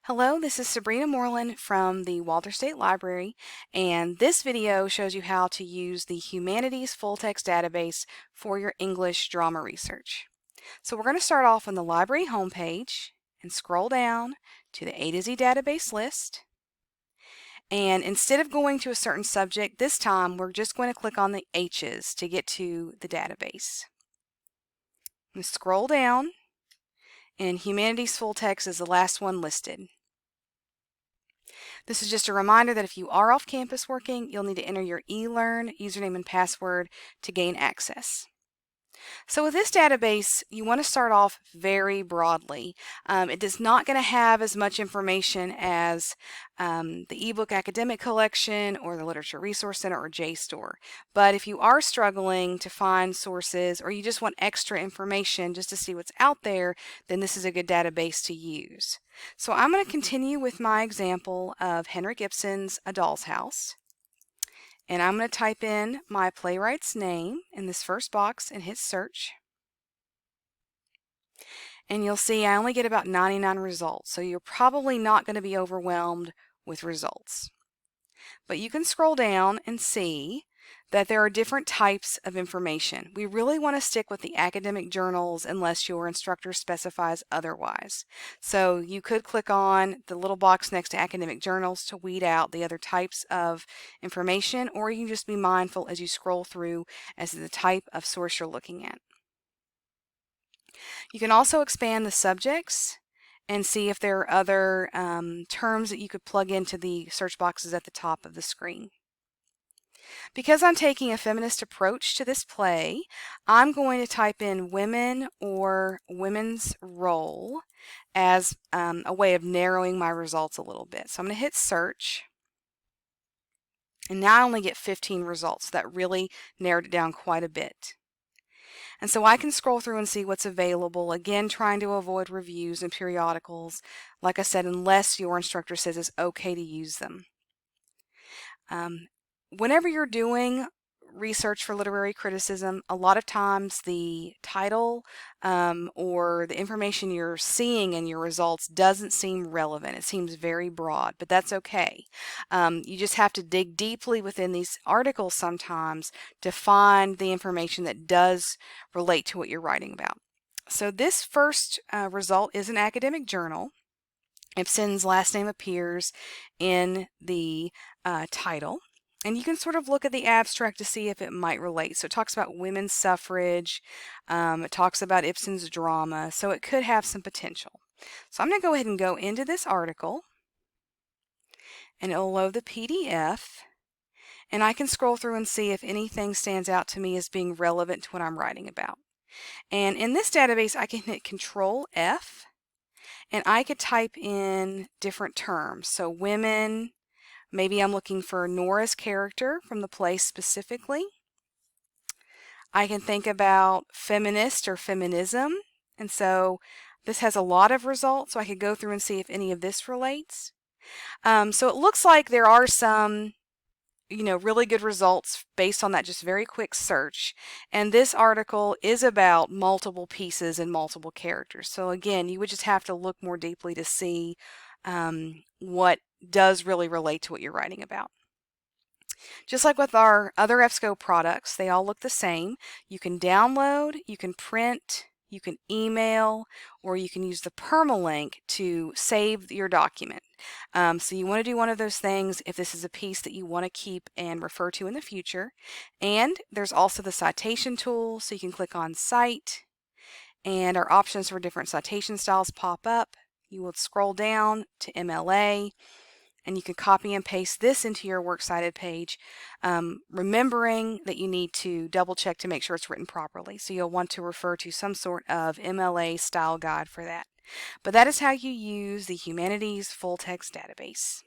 Hello, this is Sabrina Moreland from the Walter State Library, and this video shows you how to use the Humanities full text database for your English drama research. So we're going to start off on the library homepage and scroll down to the A to Z database list. And instead of going to a certain subject, this time we're just going to click on the H's to get to the database. And scroll down, and Humanities full text is the last one listed. This is just a reminder that if you are off campus working, you'll need to enter your eLearn username and password to gain access. So with this database, you want to start off very broadly. It is not going to have as much information as the ebook academic collection or the literature resource center or JSTOR. But if you are struggling to find sources or you just want extra information just to see what's out there, then this is a good database to use. So I'm going to continue with my example of Henrik Ibsen's A Doll's House. And I'm going to type in my playwright's name in this first box and hit search. And you'll see I only get about 99 results, so you're probably not going to be overwhelmed with results. But you can scroll down and see that there are different types of information. We really want to stick with the academic journals unless your instructor specifies otherwise. So you could click on the little box next to academic journals to weed out the other types of information, or you can just be mindful as you scroll through as to the type of source you're looking at. You can also expand the subjects and see if there are other terms that you could plug into the search boxes at the top of the screen. Because I'm taking a feminist approach to this play, I'm going to type in women or women's role as a way of narrowing my results a little bit. So I'm going to hit search, and now I only get 15 results. That really narrowed it down quite a bit. And so I can scroll through and see what's available, again trying to avoid reviews and periodicals, like I said, unless your instructor says it's okay to use them. Whenever you're doing research for literary criticism, a lot of times the title or the information you're seeing in your results doesn't seem relevant. It seems very broad, but that's okay. You just have to dig deeply within these articles sometimes to find the information that does relate to what you're writing about. So this first result is an academic journal. Ibsen's last name appears in the title. And you can sort of look at the abstract to see if it might relate. So it talks about women's suffrage, it talks about Ibsen's drama, so it could have some potential. So I'm going to go ahead and go into this article, and it will load the PDF, and I can scroll through and see if anything stands out to me as being relevant to what I'm writing about. And in this database, I can hit Control F, and I could type in different terms. So women. Maybe I'm looking for Nora's character from the play specifically. I can think about feminist or feminism, and so this has a lot of results, so I could go through and see if any of this relates. So it looks like there are some, really good results based on that just very quick search. And this article is about multiple pieces and multiple characters. So again, you would just have to look more deeply to see what does really relate to what you're writing about. Just like with our other EBSCO products, they all look the same. You can download, you can print, you can email, or you can use the permalink to save your document. So you want to do one of those things if this is a piece that you want to keep and refer to in the future. And there's also the citation tool, so you can click on Cite, and our options for different citation styles pop up. You will scroll down to MLA, and you can copy and paste this into your works cited page, remembering that you need to double check to make sure it's written properly. So you'll want to refer to some sort of MLA style guide for that. But that is how you use the Humanities full text database.